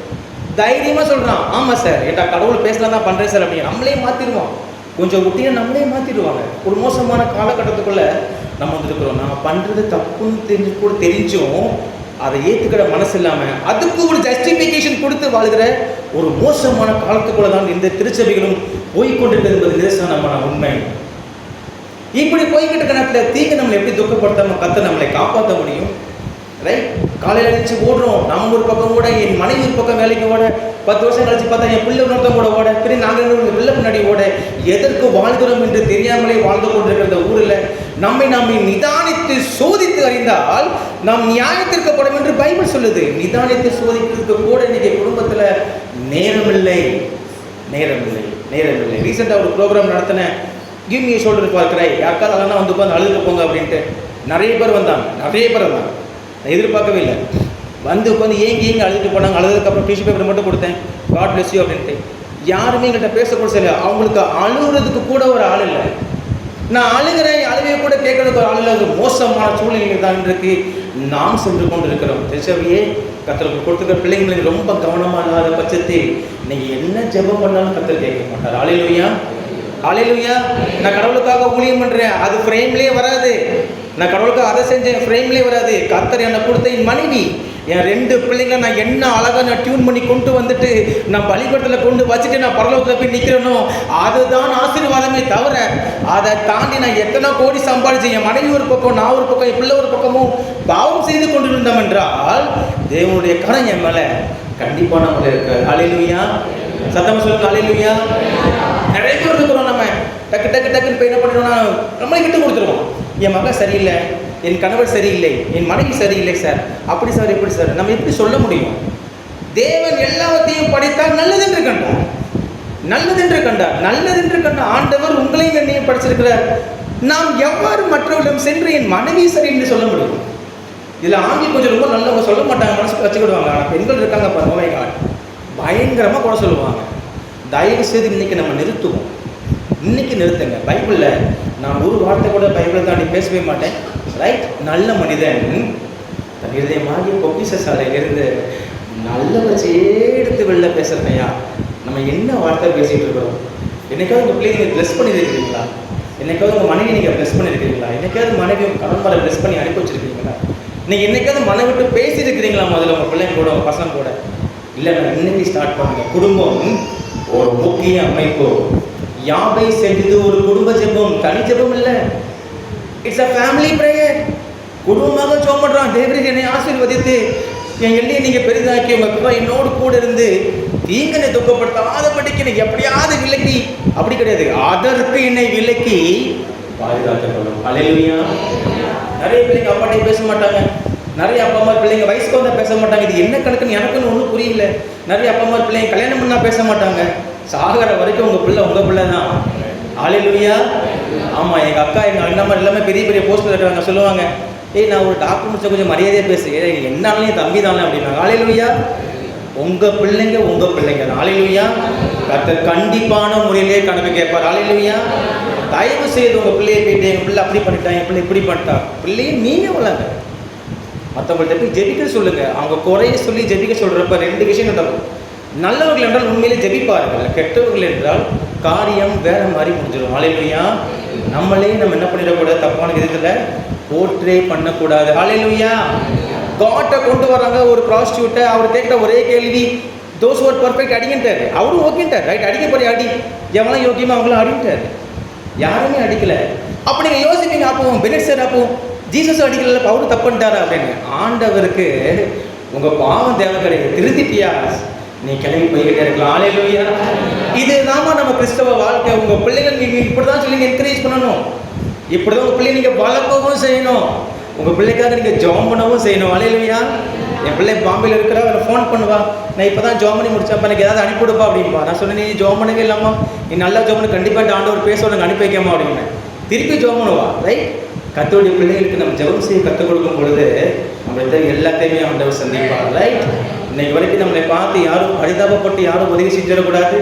தைரியமாக சொல்கிறான், ஆமாம் சார் ஏட்டா கடவுள் பேசலாம் தான் பண்ணுறேன் சார் அப்படின்னு. நம்மளே மாற்றிடுவோம், கொஞ்சம் விட்டினா நம்மளே மாற்றிடுவாங்க. ஒரு மோசமான காலகட்டத்துக்குள்ளே நம்ம வந்துருக்கிறோம். நம்ம பண்ணுறது தப்புன்னு தெரிஞ்சும் அதை ஏற்றுக்கிற மனசு இல்லாமல் அதுக்கு ஒரு ஜஸ்டிஃபிகேஷன் கொடுத்து வாழ்கிற ஒரு மோசமான காலத்துக்குள்ளே தான் இந்த திருச்சபைகளும் போய்கொண்டிருக்கிறது என்பது நிதர்சனமான உண்மை. இப்படி போய்கிட்டு இருக்க நேரத்தில் தீங்கு நம்மளை எப்படி துக்கப்படுத்தாமல் கத்த நம்மளை காப்பாற்ற முடியும்? ரைட், காலையில் எழுந்துச்சு ஓடுறோம். நம்ம ஒரு பக்கம் ஓட, என் மனைவி ஒரு பக்கம் வேலைக்கு ஓட, 10 வருஷம் கழிச்சு பார்த்தா என் பிள்ளை ஒருத்தம் கூட ஓட, பிறகு நாங்கள் பிள்ளை முன்னாடி ஓட, எதற்கு வாழ்கிறோம் என்று தெரியாமலே வாழ்ந்து கொண்டிருக்கிற இந்த ஊரில் நம்மை நிதானித்து சோதித்து அறிந்தால் நாம் நியாயத்திற்கப்படும் என்று பைபிள் சொல்லுது. நிதானித்து சோதிக்கிறதுக்கு கூட இன்னைக்கு குடும்பத்தில் நேரமில்லை. ரீசெண்டாக ஒரு ப்ரோக்ராம் நடத்தினேன், கிவ் மீ ஷோல்டர் பார்க்குறேன். யாருக்காவது அதெல்லாம் வந்து உட்காந்து அழுது போங்க அப்படின்ட்டு நிறைய பேர் வந்தாங்க. நான் எதிர்பார்க்கவே இல்லை. வந்து உட்காந்து ஏங்கி அழுதுட்டு போனாங்க. அழுதுக்கப்புறம் டிஷ்யூ பேப்பர் மட்டும் கொடுத்தேன், காட் பிளஸ் யூ அப்படின்ட்டு. யாருமே எங்கள்கிட்ட பேசக்கூட செய்யலை. அவங்களுக்கு அழுகுறதுக்கு கூட ஒரு ஆள் இல்லை. நான் அழுகிறேன், அழுகையை கூட கேட்கறதுக்கு ஒரு ஆள் இல்லை. அது மோசமான சூழ்நிலைகள் தான் இன்றைக்கு நாம் சென்று கொண்டு இருக்கிறோம். திருச்சபையே கத்தருக்கு கொடுத்துக்கிற பிள்ளைங்களுக்கு ரொம்ப கவனமாக இல்லாத பட்சத்தில் நீங்கள் என்ன ஜெபம் பண்ணாலும் கத்தர் கேட்க மாட்டார். அல்லேலூயா. நான் கடவுளுக்காக ஊழியம் பண்ணுறேன், அது ஃப்ரேம்லேயே வராது. நான் கடவுளுக்காக அதை செஞ்சேன், ஃப்ரேம்லேயே வராது. கத்தர் என்னை கொடுத்த என் மனைவி, என் 2 பிள்ளைங்க நான் என்ன அழகாக நான் டியூன் பண்ணி கொண்டு வந்துட்டு நான் பலிபடத்தில் கொண்டு வச்சுட்டு நான் பரலோகத்தில் போய் நிற்கிறேனோ அதுதான் ஆசீர்வாதமே தவிர அதை தாண்டி நான் எத்தனை கோடி சம்பாதிச்சேன், என் மனைவி ஒரு பக்கம், நான் ஒரு பக்கம், என் பிள்ளை ஒரு பக்கமும் பாவம் செய்து கொண்டு இருந்தோம் என்றால் தேவனுடைய கரம் என் மேலே கண்டிப்பாக நம்மள இருக்காது. அல்லேலூயா. சத்தமாக சொல்லுங்க, அல்லேலூயா. நிறைய பேர் இருக்கிறோம், நம்ம டக்குன்னு போய் என்ன பண்ணிடுவோம்னா நம்மளே விட்டு கொடுத்துருவோம். என் மகன் சரியில்லை, என் கணவர் சரியில்லை, என் மனைவி சரியில்லை சார், அப்படி சார் இப்படி சார். நம்ம எப்படி சொல்ல முடியும்? தேவன் எல்லாவற்றையும் படைத்தால் நல்லதென்று கண்டார். ஆண்டவர் உங்களையும் என்னையும் படைச்சிருக்கிறார். நாம் எவ்வாறு மற்றவர்களிடம் சென்று என் மனைவி சரி என்று சொல்ல முடியும்? இதில் ஆண்கள் கொஞ்சம் ரொம்ப நல்லவங்க சொல்ல மாட்டாங்க, மனசுக்கு வச்சுக்கிடுவாங்க. ஆனால் பெண்கள் இருக்காங்க பாருங்க, பயங்கரமாக கூட சொல்லுவாங்க. தயவு செய்து இன்னைக்கு நம்ம நிறுத்துவோம். இன்னைக்கு நிறுத்துங்க. பைபிளில் நான் ஒரு வார்த்தை கூட பைபிளை தாண்டி பேசவே மாட்டேன். ரைட், நல்ல மனிதன் தன் இதயமாகிய பொக்கிஷ சாலையிலிருந்து நல்லவற்றையே எடுத்து வெளில பேசுகிறனையா. நம்ம என்ன வார்த்தை பேசிகிட்டு இருக்கிறோம்? என்னைக்காவது உங்கள் பிள்ளைங்க நீங்கள் ப்ளஸ் பண்ணியிருக்கிறீங்களா? என்னைக்காவது உங்கள் மனைவி நீங்கள் ப்ளஸ் பண்ணியிருக்கிறீங்களா? என்னைக்காவது மனைவி உங்கள் கணவரை ப்ளஸ் பண்ணி அனுப்பி வச்சுருக்கீங்களா? நீங்கள் என்னைக்காவது மனை விட்டு பேசியிருக்கிறீங்களா முதல்ல உங்கள் பிள்ளைங்க கூட, உங்கள் பசங்க கூட? இல்லை, நான் இன்னைக்கு ஸ்டார்ட் பண்ணுங்க. குடும்பம் ஒரு முக்கிய அமைப்பு. யாவை செஞ்சது ஒரு குடும்ப ஜெபம், தனி ஜெபம் இல்லை. It's a family prayer. குடும்பமாக ஜெபம் பண்ணுறான். தேவரீர் என்னை ஆசீர்வதித்து என் எல்லையை நீங்கள் பெரிதாக்கி உங்கள் அப்பா என்னோடு கூட இருந்து தீங்கனை துக்கப்படுத்தாதபடிக்கு என்னை எப்படியாவது விலக்கி, அப்படி கிடையாது, அதற்கு என்னை விலக்கி பாதுகாக்கப்படும். அல்லேலூயா. நிறைய பிள்ளைங்க அப்பாட்டையும் பேச மாட்டாங்க. நிறைய அப்பா அம்மா பிள்ளைங்க வயசுக்கு வந்தால் பேச மாட்டாங்க. இது என்ன கணக்குன்னு எனக்குன்னு ஒன்றும் புரியல. நிறைய அப்பா அம்மா பிள்ளைங்க கல்யாணம் பண்ணால் பேச மாட்டாங்க. சாகிற வரைக்கும் உங்கள் பிள்ளை தான். அல்லேலூயா. ஆமாம், எங்கள் அக்கா எங்கள் அண்ணம்மா எல்லாமே பெரிய பெரிய போஸ்ட்டில் இருக்கிறாங்க. சொல்லுவாங்க, ஏய் நான் ஒரு டாக்டர் முடிச்ச கொஞ்சம் மரியாதையாக பேசு, என்னாலும் என் தம்பி தானே அப்படின்னாங்க. அல்லேலூயா. உங்கள் பிள்ளைங்க தான். அல்லேலூயா. கர்த்தர் கண்டிப்பான முறையிலே கணக்கு கேட்பார். அல்லேலூயா. தயவு செய்து உங்கள் பிள்ளையை போயிட்டு எங்கள் பிள்ளை அப்படி பண்ணிட்டான், என் பிள்ளை இப்படி பண்ணிட்டான், பிள்ளையை நீங்கள் வளங்க. மற்றவங்கள்ட்ட போய் ஜெபிக்க சொல்லுங்கள். அவங்க குறைய சொல்லி ஜெபிக்க சொல்கிறப்ப 2 விஷயம் நடக்கும். நல்லவர்கள் என்றால் உண்மையிலே ஜெபிப்பார்கள், கெட்டவர்கள் என்றால் காரியம் வேற மாதிரி முடிஞ்சிடும். அல்லேலூயா. நம்ம என்ன பண்ணிடக்கூடாது, தப்பான விதத்தில் போர்ட்ரே பண்ணக்கூடாது. அல்லேலூயா. காட்டை கொண்டு வராங்க ஒரு ப்ராஸ்டியூட்டை. அவர் கேட்ட ஒரே கேள்வி, தோஸ் ஒரு பர்ஃபெக்ட் அடிக்கிட்டாரு. அவரும் ஓகேட்டார். ரைட், அடிக்க போய் அடி, எவெல்லாம் யோக்கியமாக அவங்களும் அடிக்கிட்டாரு. யாருமே அடிக்கலை. அப்போ நீங்கள் யோசிப்பீங்க, அப்போ பெனிட் சார், அப்போ ஜீசஸ் அடிக்கல, அவரு தப்பு பண்ணிட்டாரா அப்படின்னு. ஆண்டவருக்கு உங்க பாவம் தேவை கிடையாது, திருத்திட்டியா நீ கிளம்பி போய்கிட்டே இருக்கலாம். ஹல்லேலூயா. இதுதாம்மா நம்ம கிறிஸ்தவ வாழ்க்கை. உங்க பிள்ளைகள் நீங்க இப்படிதான் சொல்லி என்கரேஜ் பண்ணணும். இப்படிதான் உங்க பிள்ளைங்க நீங்க வளர்க்கவும் செய்யணும். உங்க பிள்ளைக்காக நீங்க ஜெபம் பண்ணவும் செய்யணும். ஹல்லேலூயா. என் பிள்ளை பாம்பேல இருக்கிறா, அவரை ஃபோன் பண்ணுவா, நான் இப்போ தான் ஜெபம் பண்ணி முடிச்சப்ப எனக்கு ஏதாவது அனுப்பிவிடுப்பா அப்படின்பா. நான் சொன்னேன், நீ ஜெபம் பண்ணவே இல்லாமா, நீ நல்லா ஜெபம் பண்ணி கண்டிப்பாக ஆண்டவர் பேச உனக்கு அனுப்பி வைக்காமா அப்படின்னு. திருப்பி ஜெபம் பண்ணுவா. ரைட். கர்த்தருடைய பிள்ளைகளுக்கு நம்ம ஜெபம் செய்ய கற்றுக் கொடுக்கும் பொழுது நம்மளுக்கு எல்லாத்தையுமே ஆண்டவர் சந்திப்பார். ரைட். இன்னைக்கு வரைக்கும் நம்மளை பார்த்து யாரும் பரிதாபப்பட்டு யாரும் உதவி செஞ்சிடக்கூடாது.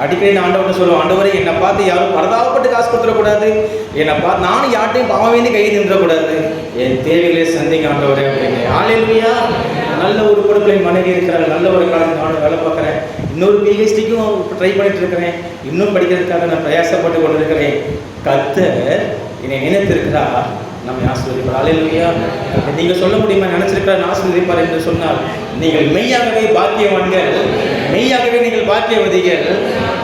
அடிக்கடி நான் ஆண்டவர்கிட்ட சொல்லுவேன், ஆண்டவரை என்னை பார்த்து யாரும் பரிதாபப்பட்டு காசு கொடுத்துடக்கூடாது, என்னை பார்த்து நானும் யார்ட்டையும் பாவம் கை நின்றக்கூடாது, என் தேவைகளை சந்திங்க ஆண்டவரே அப்படின்னு. ஹல்லேலூயா. நல்ல ஒரு பொறுப்பிலை மனைவி இருக்கிறாங்க, நல்ல ஒரு காலம் நானும் வேலை பார்க்குறேன், இன்னொரு பிஹெச்டிக்கும் ட்ரை பண்ணிட்டு இருக்கிறேன், இன்னும் படிக்கிறதுக்காக நான் பிரயாசப்பட்டு கொண்டு இருக்கிறேன். கர்த்தர் என்னை நினைத்திருக்கிறா, நம்ம ஆசீர்வதிப்பார். ஹல்லேலூயா. நீங்கள் சொல்ல முடியுமா, நினைச்சிருக்கிறார் ஆசீர்வதிப்பார் என்று சொன்னால் நீங்கள் மெய்யாகவே பாக்கியவான்கள், மெய்யாகவே நீங்கள் பாக்கியவதிகள்.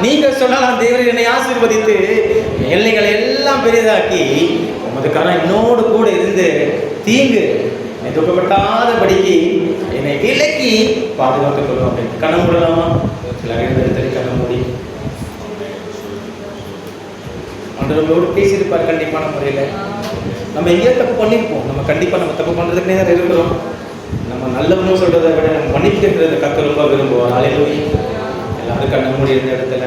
நீங்கள் சொல்லலாம், தேவரே என்னை ஆசீர்வதித்து எல்லைகளை எல்லாம் பெரிதாக்கி உமதுக்கான என்னோடு கூட இருந்து தீங்கு துக்கப்பட்டாதபடிக்கு என்னை விலக்கி பாதுகாத்துக் கொள்ளும் அப்படின்னு. கண்ணம் மூடலாமா? சில இடத்துல கண்ணம் மூடி ஆண்டவரோடு பேசியிருப்பார் கண்டிப்பான முறையில். நம்ம எங்கேயோ தப்பு பண்ணியிருப்போம், நம்ம கண்டிப்பாக நம்ம தப்பு பண்ணுறதுக்குனே தான் இருக்கிறோம். நம்ம நல்லவனும் சொல்கிறத விட நம்ம மன்னிக்கிறத கர்த்தர் ரொம்ப விரும்புவோம். ஹல்லேலூயா. எல்லாரும் கண்ண மூடி இருந்த இடத்துல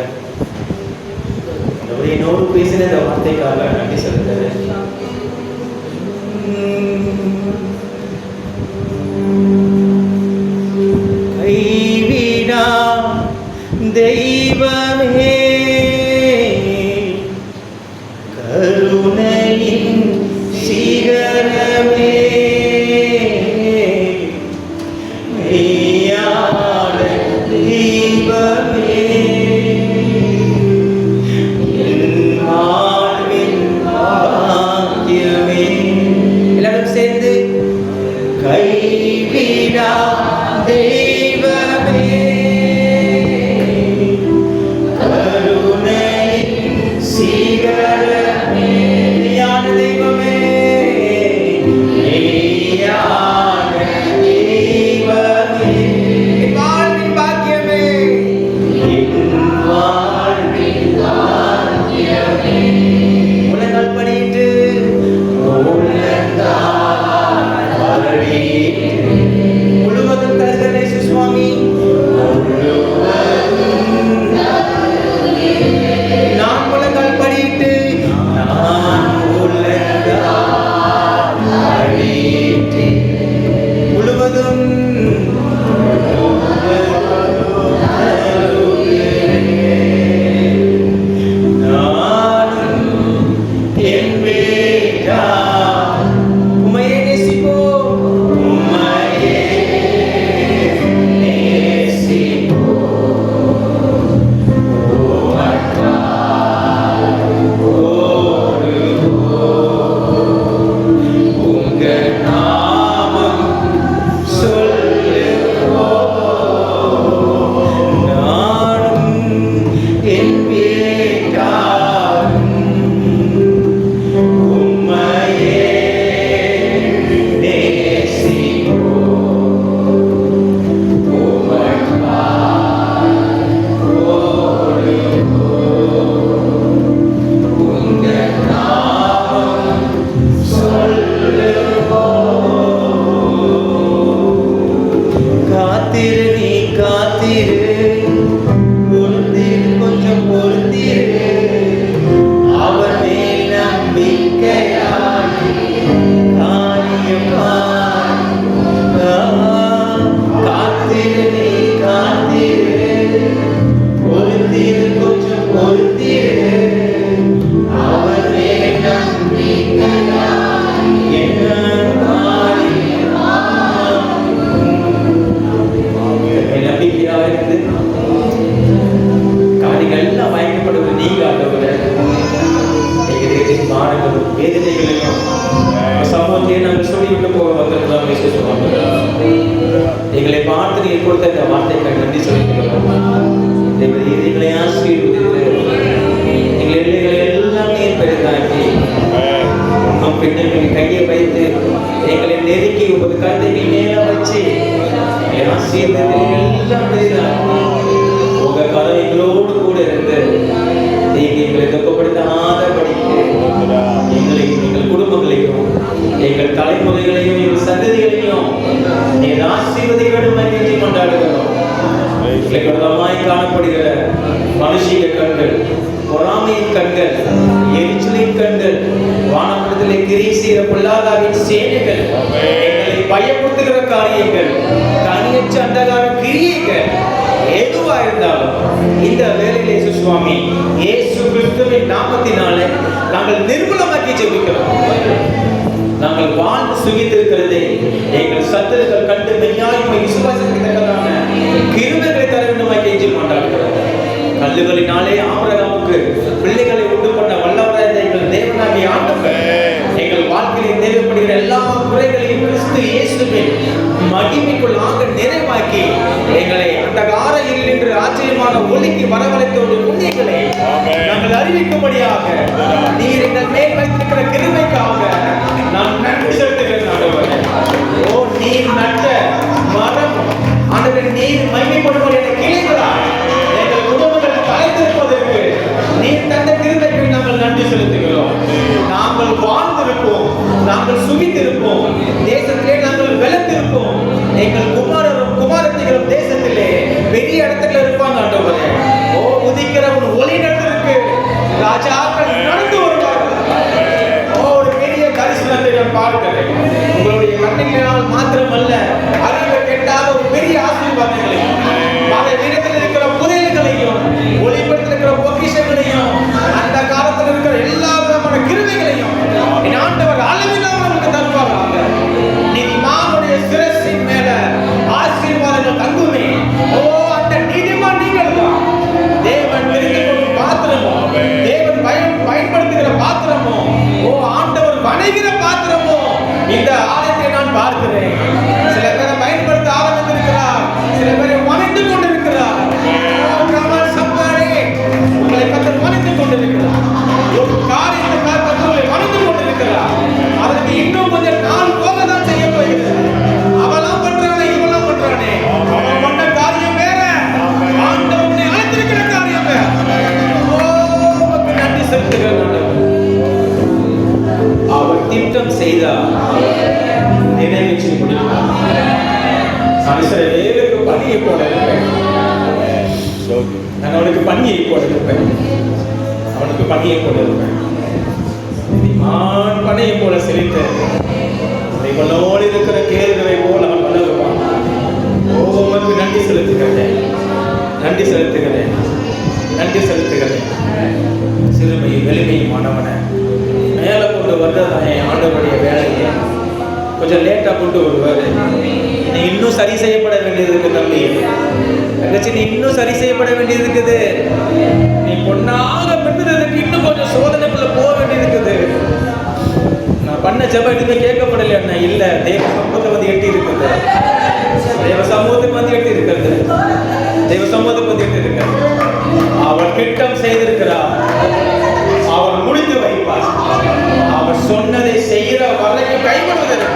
ஆண்டவரே என்னோடு பேசின இந்த வார்த்தைக்காக நன்றி செலுத்துறேன். கைவிடா தெய்வமே, கருணையின் சிகரமே, மெய்யான தெய்வமே, என் வாழ்வின் பாக்கியமே. எல்லாரும் சேர்ந்து கைவிடா தெய்வமே, கருணையின் சிகரமே, மெய்யான தெய்வமே, மெய்யான தெய்வமே, என் வாழ்வின் பாக்கியமே, என் வாழ்வின் பாக்கியமே. முழங்கால் படியிட்டு முழுவதும் கருதனை சுவாமி, நான் முழங்கால் படியிட்டு, நான் முழங்கால் படியிட்டு முழுவதும் நானும் என் வேண்டா உமையை நேசிப்போம், உமையை நேசிப்போம், உங்க நாமம் சொல்லுவோம், நானும் என் வேண்டாம் உம்மையே நேசிப்போம், உமக்காய் ஓடுவோம், உங்க நாமம் சொல்லுவோம். காத்திரு நீ காத்திரு, பொறுத்திரு கொஞ்சம் பொறுத்திரு, அவர் மேல் நம்பிக்கையாய் காரியமாய். காத்திரு நீ காத்திரு, பொறுத்திரு கொஞ்சம் பொறுத்திரு, அவர் மேல் நம்பிக்கையாய் என்ன காரியமாய். நம்பிக்கையாக இருந்து காரியங்கள் எல்லாம் வாய்க்கப்படுவது நீங்க ஆண்டவரே. எங்களுடைய பாடுகளும் வேதனைகளையும் சமூகத்தையும் நாங்கள் சொல்லிவிட்டு போக வந்திருக்கிறோம். எங்களை பார்த்து நீங்கள் கொடுத்த இந்த வார்த்தைக்கு நன்றி சொல்லிக்கிறோம். எங்களை ஆசீர்வதித்து எங்கள் எல்லைகளை எல்லாம் நீர் பெரிதாக்கி உன்னும் பின்னும் கையை வைத்து நெருக்கி உமது கருத்தைகள் மேல வச்சு எல்லாம் உங்க கரம் எங்களோடு கூட இருந்து நீங்க எங்களை துக்கப்படுத்தாதபடிக்கு எங்களையும் எங்கள் குடும்பங்களையும் எங்கள் தலைமுறைகளையும் எங்கள் சந்ததிகளையும் நீர் ஆசீர்வதிக்க வேண்டும் என்று கொண்டாடுகிறோம். காணப்படுகிற மனுஷிக கண்கள், பொறாமையின் கண்கள், எரிச்சலின் கண்கள், வானமண்டலத்திலே கிரியை செய்கிற பொல்லாதாவின் சேனைகள், எங்களை பயப்படுத்துகிற காரியங்கள், தனியற்ற அந்தகார கிரியைகள் எதுவா இருந்தாலும் இந்த வேளையிலே சுவாமி இயேசு கிறிஸ்துவின் நாமத்தினாலே நாங்கள் நிர்மூலமாக்கி ஜெபிக்கிறோம். நாங்கள் வாழ்ந்து சுகித்திருக்கிறதே எங்கள் சத்துருக்கள் கண்டு மெய்யாய்மை விசுவாசிக்கிறதான கிருபைகளை தர வேண்டுமாய் கெஞ்சி கொண்டாடுகிறோம். கல்லுகளினாலே ஆபிரகாமுக்கு பிள்ளைகளை உண்டு பண்ண வல்லவராய் எங்கள் தேவனாகிய ஆண்டவர் எங்கள் வாழ்க்கையில் தேவைப்படுகிற எல்லா குறைகளையும் கிறிஸ்து இயேசுவின் மகிமைக்குள்ளாக நிறைவாக்கி எங்களை அந்த காரையில் நின்று ஆச்சரியமான ஒளிக்கு வரவழைத்தோடு உண்மைகளை நாங்கள் அறிவிக்கும்படியாக நீர் எங்கள் மேல் வைத்திருக்கிற கிருபைக்காக நான் நன்றி செலுத்துகிறேன் ஆண்டவரே. ஓ நீர் நட்ட மரம் ஆண்டவரே, நீர் மகிமைப்படுவது என்ற கிளைகளால் எங்கள் குடும்பங்கள் தலைத்திருப்பதற்கு நீர் தந்த கிருபைக்கு நாங்கள் நன்றி செலுத்துகிறோம். நாங்கள் வாழ்ந்திருப்போம், நாங்கள் சுகித்திருப்போம், தேசத்திலே நாங்கள் வெளுத்திருப்போம். எங்கள் குமாரரும் குமாரத்திகளும் தேசத்திலே பெரிய இடத்துல இருப்பாங்க ஆண்டவரே. ஓ உதிக்கிறவன் ஒளி நடந்திருக்கு, ராஜாக்கள் நடந்து வருவார்கள். ஒரு பெரிய தரிசனத்தை நான் பார்க்கிறேன். உங்களுடைய கண்ணினால் மாத்திரமல்ல, அறிவை கேட்டாத ஒரு பெரிய ஆசீர்வாதங்களையும் பல இடத்தில் இருக்கிற புதையல்களையும் ஒளிபடுத்திருக்கிற பொக்கிஷங்களையும் அந்த காலத்தில் இருக்கிற எல்லா விதமான கிருபைகளையும் என் ஆண்டவர் அளவில்லாமல் நமக்கு தருவாராக. நீதிமானுடைய சிரசின் மேல ஆசீர்வாதங்கள் தங்குமே. ஓ அந்த நீதிமான் நீங்கள் தான். தேவன் தெரிந்து கொள்ளும் பாத்திரமோ, தேவன் பயன்படுத்துகிற பாத்திரமோ, ஓ ஆண்டவர் வணைகிற பாத்திரமோ இந்த ஆலயத்தை நான் பார்க்கிறேன். சில பேரை பயன்படுத்த ஆரம்பித்திருக்கிறார், சில பேரை வணைந்து கொண்டிருக்கிறார். உங்களை கத்தர் வணைந்து கொண்டிருக்கிறார். ஒரு காரியத்தை கத்தர் வணைந்து கொண்டிருக்கிறார். அதற்கு இன்னும் கொஞ்சம் நாள் போக தான் செய்ய போகிறது. அவெல்லாம் பண்றானே, இவெல்லாம் பண்றானே, அவன் பண்ண காரியம் வேற, ஆண்டவனை அழைத்திருக்கிற காரியம் வேற. நன்றி செலுத்துகிறேன். அவர் திட்டம் செய்தார், நிறைவேற்றி முடிப்பார். இஸ்ரவேலுக்கு பணியை போல இருப்பேன், நான் அவனுக்கு பணியை போல இருப்பேன், அவனுக்கு பணியை போல இருப்பேன். நீதிமான் பணியை போல செலுத்த இவனோடு இருக்கிற கேள்விகளை போல அவன் வளருவான். ஓமக்கு நன்றி செலுத்துகிறேன், நன்றி செலுத்துகிறேன், நன்றி செலுத்துகிறேன். சிறுமையும் எளிமையும் ஆனவனை மேலே கொண்டு வர்றதான் என் ஆண்டவருடைய வேலையை கொஞ்சம் லேட்டாக கொண்டு வருவார். நீ இன்னும் சரி செய்யப்பட வேண்டியது இருக்குது தம்பி, தங்கச்சி, நீ இன்னும் சரி செய்யப்பட வேண்டியது இருக்குது. நீ பொண்ணாக பெற்றதுக்கு இன்னும் கொஞ்சம் சோதனைக்குள்ள போக வேண்டியது இருக்குது. நான் பண்ண ஜெபம் எதுவுமே கேட்கப்படல அண்ணா. இல்லை, தேவ சமூகத்தை வந்து எட்டி இருக்குது, தேவ சமூகத்துக்கு வந்து எட்டி இருக்கிறது, தேவ சமூகத்துக்கு வந்து எட்டி இருக்கிறது. அவர் திட்டம் செய்திருக்கிறார், அவர் முடித்து வைப்பார். அவர் சொன்னதை செய்கிற வரைக்கும் கைவிடுவதற்கு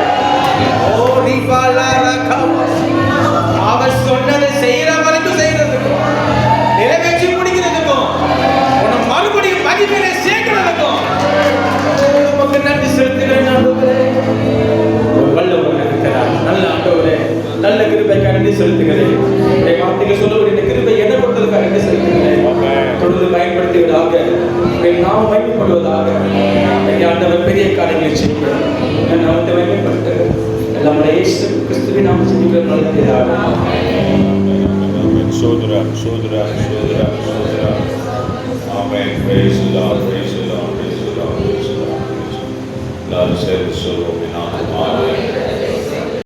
அவர் சொன்னதை செய்கிற வரைக்கும் செய்யறதுக்கும் நிறைவேற்றி முடிக்கிறதுக்கும் உன்னை மறுபடியும் மகிமையிலே சேர்க்கிறதுக்கும் நமக்கு நன்றி செலுத்துகிறேன். ஒரு வல்லவர் இருக்கிறார், நல்ல ஆண்டவரே, நல்ல கிருபைக்காக நன்றி செலுத்துகிறேன். வார்த்தைகள் சொல்லக்கூடிய இந்த கிருபை என்ன கொடுத்ததுக்காக நன்றி செலுத்துகிறேன். தொடர்ந்து பயன்படுத்துவதாக, நாம் பயன்படுவதாக. ஆண்டவர் பெரிய காரியங்களை செய்கிறேன், நாமத்தை பயன்படுத்த நம்முடைய இயேசு கிறிஸ்துவின் நாம ஜெபிக்கிற நல்ல பிதாவே. சோதரா சோதரா சோதரா சோதரா. ஆமென். praise the Lord, praise the Lord, praise the Lord, praise the Lord. எல்லாரும் சேர்ந்து சொல்வோம்.